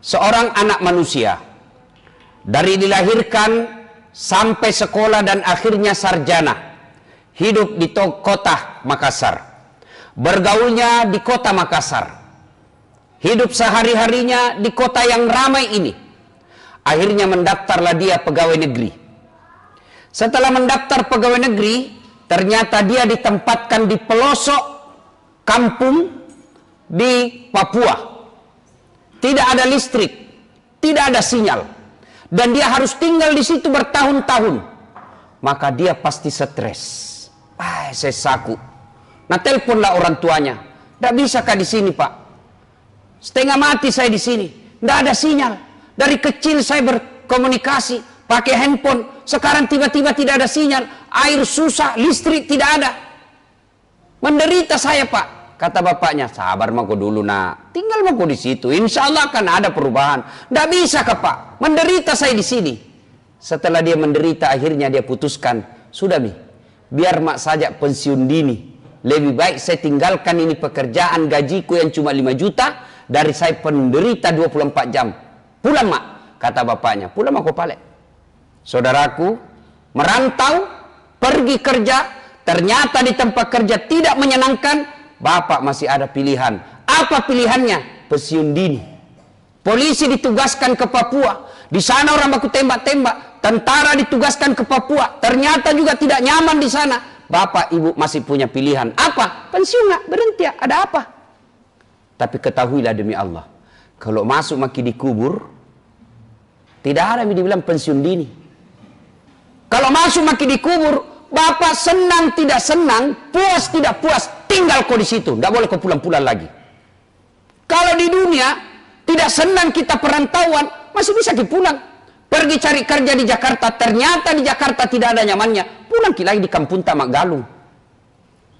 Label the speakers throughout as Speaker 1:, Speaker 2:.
Speaker 1: seorang anak manusia dari dilahirkan sampai sekolah dan akhirnya sarjana, hidup di kota Makassar, bergaulnya di kota Makassar, hidup sehari-harinya di kota yang ramai ini. Akhirnya mendaftarlah dia pegawai negeri. Setelah mendaftar pegawai negeri, ternyata dia ditempatkan di pelosok kampung di Papua. Tidak ada listrik, tidak ada sinyal, dan dia harus tinggal di situ bertahun-tahun. Maka dia pasti stres. Saya saku. Nah, teleponlah orang tuanya. Tidak bisa kah di sini, Pak? Setengah mati saya di sini. Tidak ada sinyal. Dari kecil saya berkomunikasi pakai handphone, sekarang tiba-tiba tidak ada sinyal, air susah, listrik tidak ada. Menderita saya, Pak. Kata bapaknya, sabar mako dulu nak, tinggal mako di situ, insya Allah akan ada perubahan. Tidak bisa kah, Pak? Menderita saya di sini. Setelah dia menderita, akhirnya dia putuskan, sudah Mi, biar mak saja pensiun dini. Lebih baik saya tinggalkan ini pekerjaan gajiku yang cuma 5 juta, dari saya penderita 24 jam. Pulang mak, kata bapaknya, pulang mako pale. Saudaraku, merantau, pergi kerja, ternyata di tempat kerja tidak menyenangkan. Bapak masih ada pilihan. Apa pilihannya? Pensiun dini. Polisi ditugaskan ke Papua, di sana orang baku tembak-tembak. Tentara ditugaskan ke Papua, ternyata juga tidak nyaman di sana. Bapak ibu masih punya pilihan. Apa? Pensiun nggak? Berhenti ya? Ada apa? Tapi ketahuilah demi Allah, kalau masuk maki dikubur, tidak ada yang dibilang pensiun dini. Kalau masuk maki dikubur, bapak senang tidak senang, puas tidak puas, tinggal kau di situ, tidak boleh kau pulang-pulang lagi. Kalau di dunia tidak senang kita perantauan, masih bisa kita pulang. Pergi cari kerja di Jakarta, ternyata di Jakarta tidak ada nyamannya, pulang lagi di kampung Tamak Galung.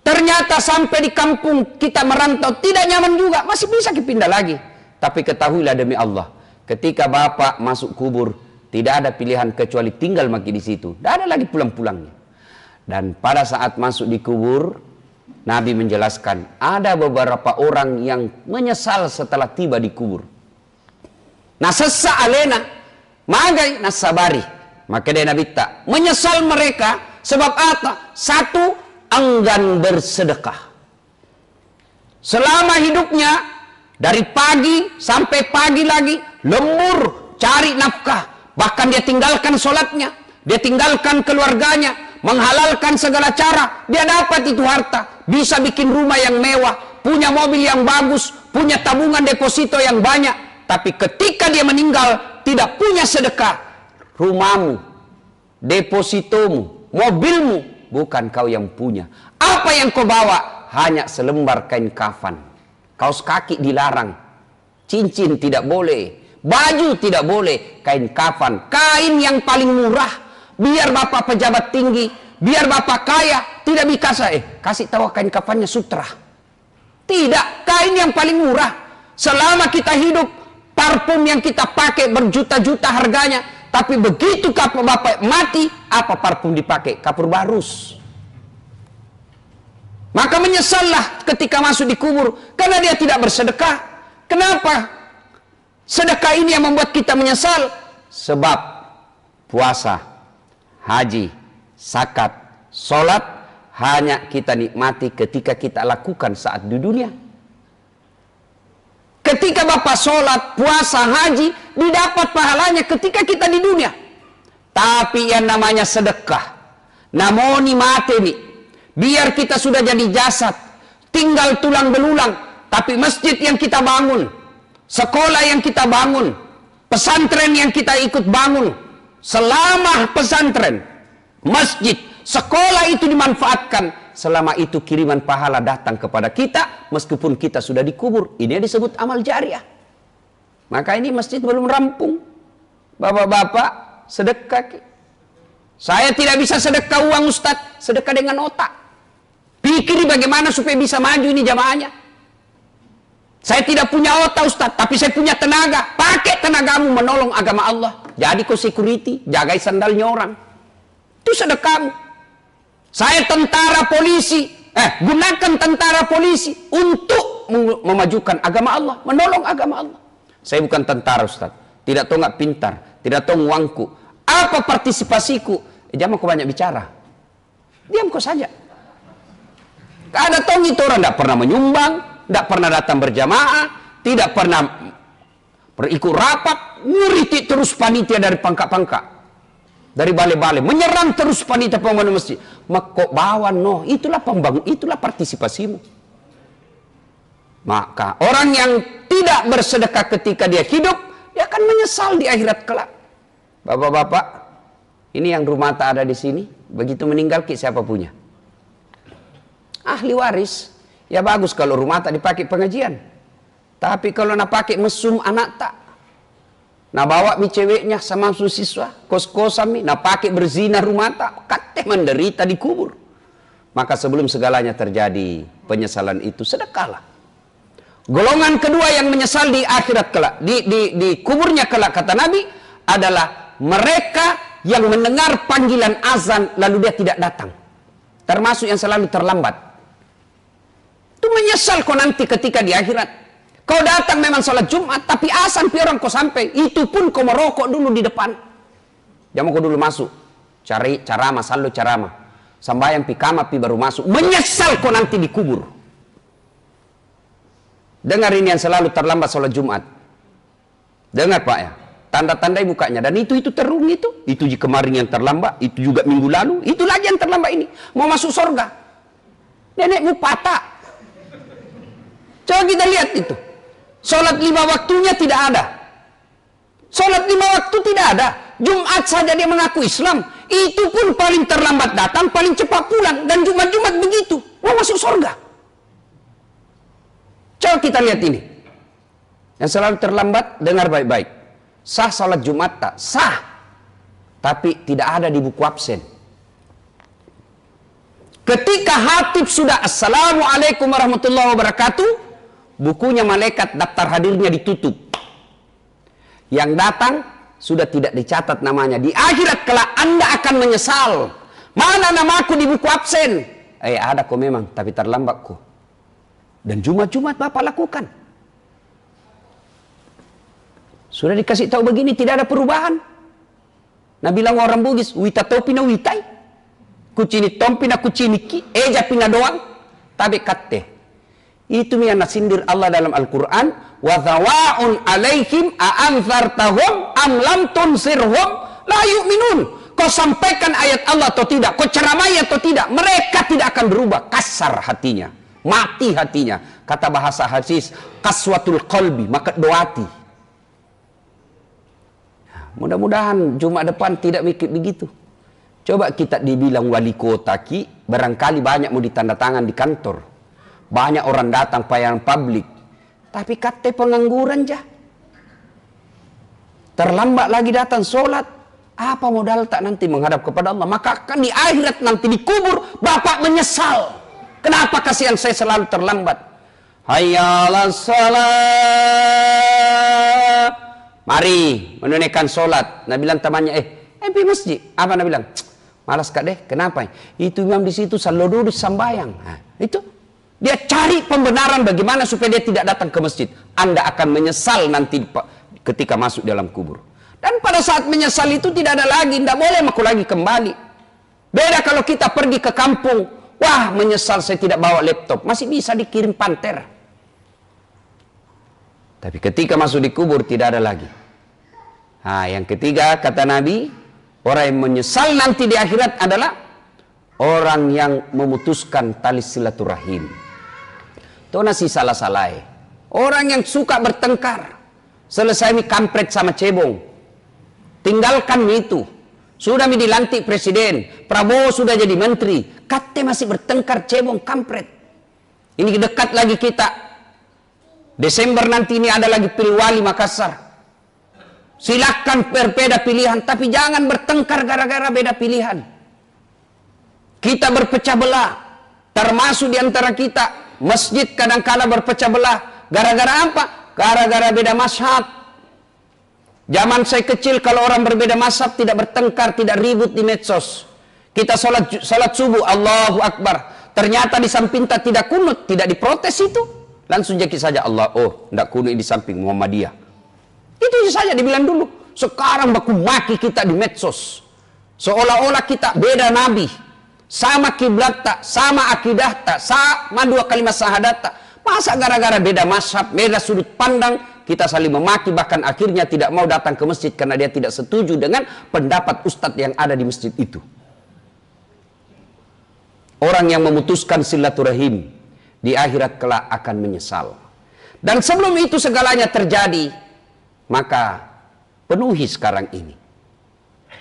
Speaker 1: Ternyata sampai di kampung kita merantau tidak nyaman juga, masih bisa kita pindah lagi. Tapi ketahuilah demi Allah, ketika bapak masuk kubur, tidak ada pilihan kecuali tinggal maki di situ. Tidak ada lagi pulang-pulangnya. Dan pada saat masuk di kubur, Nabi menjelaskan, ada beberapa orang yang menyesal setelah tiba di kubur. Nasassa alena, magai nasabari. Maka dia Nabi tak menyesal mereka sebab apa? Satu, enggan bersedekah. Selama hidupnya, dari pagi sampai pagi lagi, lembur cari nafkah. Bahkan dia tinggalkan sholatnya, dia tinggalkan keluarganya, menghalalkan segala cara. Dia dapat itu harta, bisa bikin rumah yang mewah, punya mobil yang bagus, punya tabungan deposito yang banyak. Tapi ketika dia meninggal, tidak punya sedekah. Rumahmu, depositomu, mobilmu, bukan kau yang punya. Apa yang kau bawa? Hanya selembar kain kafan. Kaos kaki dilarang, cincin tidak boleh, baju tidak boleh, kain kafan, kain yang paling murah. Biar bapak pejabat tinggi, biar bapak kaya, tidak bisa kasih tahu kain kafannya sutra. Tidak, kain yang paling murah. Selama kita hidup, parfum yang kita pakai berjuta-juta harganya, tapi begitu bapak mati, apa parfum dipakai? Kapur barus. Maka menyesallah ketika masuk di kubur, karena dia tidak bersedekah. Kenapa? Sedekah ini yang membuat kita menyesal. Sebab puasa, haji, zakat, sholat hanya kita nikmati ketika kita lakukan saat di dunia. Ketika bapak sholat, puasa, haji, didapat pahalanya ketika kita di dunia. Tapi yang namanya sedekah, namoni mati nih, biar kita sudah jadi jasad, tinggal tulang belulang, tapi masjid yang kita bangun, sekolah yang kita bangun, pesantren yang kita ikut bangun, selama pesantren, masjid, sekolah itu dimanfaatkan, selama itu kiriman pahala datang kepada kita, meskipun kita sudah dikubur. Ini disebut amal jariah. Maka ini masjid belum rampung. Bapak-bapak, sedekah. Saya tidak bisa sedekah uang Ustadz, sedekah dengan otak. Pikir bagaimana supaya bisa maju ini jamaahnya. Saya tidak punya otak Ustadz, tapi saya punya tenaga. Pakai tenagamu menolong agama Allah. Jadi kau security, jagai sandalnya orang. Itu sedekahmu. Saya tentara polisi, gunakan tentara polisi untuk memajukan agama Allah, menolong agama Allah. Saya bukan tentara, Ustaz. Tidak tahu nggak pintar, tidak tahu uangku. Apa partisipasiku? Jangan kau banyak bicara. Diam kau saja. Gak ada tahu itu orang tidak pernah menyumbang, tidak pernah datang berjamaah, tidak pernah berikut rapat, ngeritik terus panitia dari pangkak-pangkak, dari balai-balai, menyerang terus panitia pembangunan masjid. Maka bawa no, itulah pembangun, itulah partisipasimu. Maka orang yang tidak bersedekah ketika dia hidup, dia akan menyesal di akhirat kelak. Bapak-bapak, ini yang rumah tak ada di sini, begitu meninggal siapa punya? Ahli waris. Ya bagus kalau rumah tak dipakai pengajian. Tapi kalau nak pakai mesum anak tak, nak bawa mi ceweknya sama siswa, kos-kosan mi, nak pakai berzina rumah tak, kateh menderita di kubur. Maka sebelum segalanya terjadi, penyesalan itu sedekahlah. Golongan kedua yang menyesal di akhirat kelak, di kuburnya kelak, kata Nabi, adalah mereka yang mendengar panggilan azan lalu dia tidak datang. Termasuk yang selalu terlambat. Itu menyesal kau nanti ketika di akhirat. Kau datang memang sholat Jumat, tapi azan pi orang kau sampai. Itu pun kau merokok dulu di depan. Jangan kau dulu masuk. Cari carama, sallu carama. Sambayang pi kama pi baru masuk. Menyesal kau nanti di kubur. Dengar ini yang selalu terlambat sholat Jumat. Dengar Pak ya. Tanda-tandai mukanya. Dan itu terung itu. Itu kemarin yang terlambat. Itu juga minggu lalu. Itu lagi yang terlambat ini. Mau masuk surga. Nenekmu patah. Coba kita lihat itu. Sholat 5 waktunya tidak ada. Sholat 5 waktu tidak ada. Jumat saja dia mengaku Islam. Itu pun paling terlambat datang, paling cepat pulang. Dan Jumat-Jumat begitu. Mau masuk surga. Coba kita lihat ini. Yang selalu terlambat, dengar baik-baik. Sah sholat Jumat tak? Sah. Tapi tidak ada di buku absen. Ketika hatib sudah Assalamualaikum warahmatullahi wabarakatuh, bukunya malaikat daftar hadirnya ditutup. Yang datang sudah tidak dicatat namanya. Di akhirat kelak Anda akan menyesal. Mana namaku di buku absen? Ada kok memang, tapi terlambat kok. Dan Jumat-Jumat Bapak lakukan. Sudah dikasih tahu begini, tidak ada perubahan. Nah bilang orang Bugis, wita topina witai. Kucini tompina kuciniki, eja pina doang. Tapi katte. Itu yang nasindir Allah dalam Al-Quran. Wa dhawa'un alaihim a'anzartahum am lam tunsirhum la yu'minun. Kau sampaikan ayat Allah atau tidak, kau ceramai atau tidak, mereka tidak akan berubah. Kasar hatinya, mati hatinya. Kata bahasa hadis, kaswatul qalbi, maka doati. Mudah-mudahan Jumat depan tidak mikir begitu. Coba kita dibilang wali kota ki, barangkali banyak mau ditandatangan di kantor. Banyak orang datang pelayanan publik. Tapi kata pengangguran jah. Terlambat lagi datang sholat. Apa modal tak nanti menghadap kepada Allah? Maka akan di akhirat nanti dikubur. Bapak menyesal. Kenapa kasihan saya selalu terlambat? Hayya 'alas salat. Mari menunaikan sholat. Nabi bilang temannya, pergi masjid. Apa Nabi bilang? Malas kak deh. Kenapa? Itu imam di situ selalu duduk sambayang. Nah, itu. Dia cari pembenaran bagaimana supaya dia tidak datang ke masjid. Anda akan menyesal nanti ketika masuk dalam kubur. Dan pada saat menyesal itu tidak ada lagi. Tidak boleh aku lagi kembali. Beda kalau kita pergi ke kampung. Wah menyesal saya tidak bawa laptop. Masih bisa dikirim panter. Tapi ketika masuk di kubur tidak ada lagi. Nah, yang ketiga kata Nabi. Orang yang menyesal nanti di akhirat adalah orang yang memutuskan tali silaturahim. Itu nasi salah-salah. Orang yang suka bertengkar. Selesai mi kampret sama cebong. Tinggalkan itu. Sudah mi dilantik presiden. Prabowo sudah jadi menteri. Kate masih bertengkar cebong kampret. Ini dekat lagi kita. Desember nanti ini ada lagi pilih wali Makassar. Silakan berbeda pilihan. Tapi jangan bertengkar gara-gara beda pilihan. Kita berpecah belah. Termasuk di antara kita. Masjid kadang-kala berpecah belah. Gara-gara apa? Gara-gara beda mazhab. Zaman saya kecil kalau orang berbeda mazhab tidak bertengkar, tidak ribut di medsos. Kita salat subuh, Allahu Akbar. Ternyata di samping tidak kunut, tidak diprotes itu. Langsung jadi saja Allah, tidak kunut di samping Muhammadiyah. Itu saja dibilang dulu. Sekarang baku maki kita di medsos. Seolah-olah kita beda nabi. Sama kiblat tak, sama akidah tak, sama dua kalimat syahadat tak. Masa gara-gara beda mazhab, beda sudut pandang, kita saling memaki, bahkan akhirnya tidak mau datang ke masjid karena dia tidak setuju dengan pendapat ustadz yang ada di masjid itu. Orang yang memutuskan silaturahim di akhirat kelak akan menyesal. Dan sebelum itu segalanya terjadi, maka penuhi sekarang ini.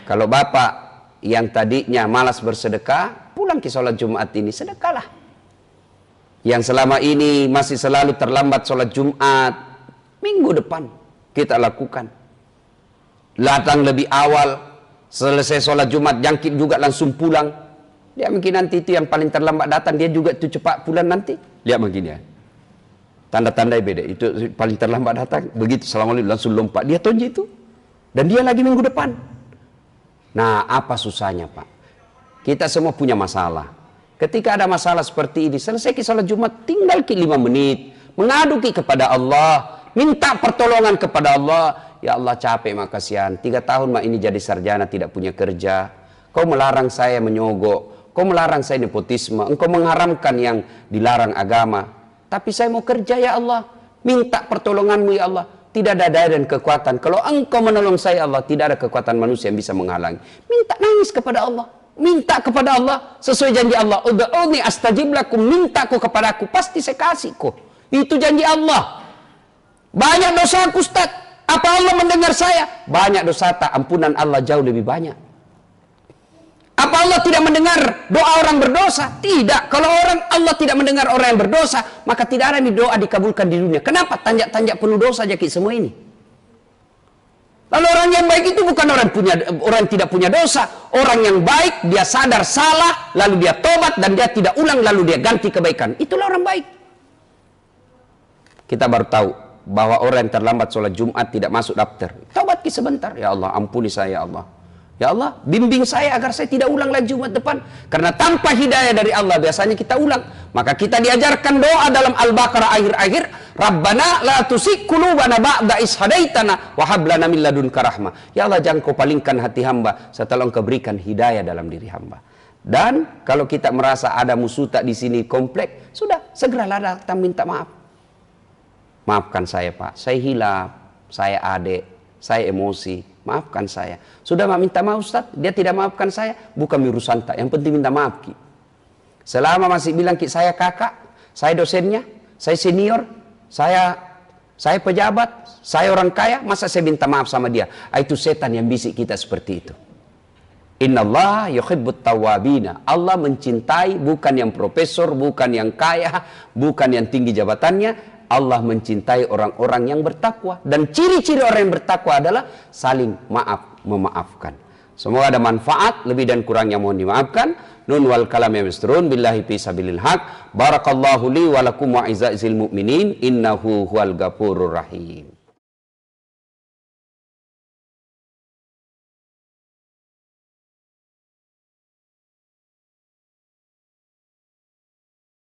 Speaker 1: Kalau bapak yang tadinya malas bersedekah, pulang ke sholat Jumat ini, sedekahlah. Yang selama ini masih selalu terlambat sholat Jumat, minggu depan kita lakukan. Datang lebih awal, selesai sholat Jumat, jangkit juga langsung pulang. Dia mungkin nanti itu yang paling terlambat datang, dia juga itu cepat pulang nanti. Lihat begini ya. Tanda-tanda beda, itu paling terlambat datang, begitu assalamualaikum langsung lompat. Dia tonji itu. Dan dia lagi minggu depan. Nah, apa susahnya Pak? Kita semua punya masalah. Ketika ada masalah seperti ini, selesai sholat Jumat, tinggal 5 menit. Mengadu kepada Allah. Minta pertolongan kepada Allah. Ya Allah capek mak kasihan. 3 tahun mak ini jadi sarjana tidak punya kerja. Kau melarang saya menyogok. Kau melarang saya nepotisme. Engkau mengharamkan yang dilarang agama. Tapi saya mau kerja ya Allah. Minta pertolonganmu ya Allah. Tidak ada daya dan kekuatan. Kalau engkau menolong saya Allah, tidak ada kekuatan manusia yang bisa menghalangi. Minta nangis kepada Allah. Minta kepada Allah. Sesuai janji Allah. Ud'uni astajib lakum. Mintaku kepada aku. Pasti saya kasih kok. Itu janji Allah. Banyak dosa aku Ustaz. Apa Allah mendengar saya? Banyak dosa tak. Ampunan Allah jauh lebih banyak. Apa Allah tidak mendengar doa orang berdosa? Tidak. Kalau Allah tidak mendengar orang yang berdosa, maka tidak ada doa dikabulkan di dunia. Kenapa? Tanjak-tanjak penuh dosa aja semua ini. Lalu orang yang baik itu bukan orang yang tidak punya dosa. Orang yang baik, dia sadar salah, lalu dia tobat dan dia tidak ulang, lalu dia ganti kebaikan. Itulah orang baik. Kita baru tahu bahwa orang yang terlambat sholat Jumat tidak masuk daftar. Tobat sebentar. Ya Allah, ampuni saya ya Allah. Ya Allah, bimbing saya agar saya tidak ulang lagi Jumat depan. Karena tanpa hidayah dari Allah, biasanya kita ulang. Maka kita diajarkan doa dalam Al-Baqarah akhir-akhir. Rabbana la tusik qulubana ba'da is hadaitana wa hab lana min ladunka rahmah. Ya Allah, jangan kau palingkan hati hamba setelah engkau berikan hidayah dalam diri hamba. Dan kalau kita merasa ada musuh tak di sini komplek, sudah segeralah datang minta maaf. Maafkan saya Pak, saya hilaf, saya adik, saya emosi. Maafkan saya. Sudah minta maaf Ustaz, dia tidak maafkan saya, bukan urusan tak. Yang penting minta maaf Ki. Selama masih bilang Ki saya kakak, saya dosennya, saya senior, saya pejabat, saya orang kaya, masa saya minta maaf sama dia? Itu setan yang bisik kita seperti itu. Innallaha yuhibbut tawwabina. Allah mencintai bukan yang profesor, bukan yang kaya, bukan yang tinggi jabatannya. Allah mencintai orang-orang yang bertakwa. Dan ciri-ciri orang yang bertakwa adalah saling maaf, memaafkan. Semoga ada manfaat, lebih dan kurangnya mohon dimaafkan. Nun wal kalam ya misturun billahi fi sabilil haq. Barakallahu li wa lakum wa izza'il mu'minin innahu huwal ghafurur rahim.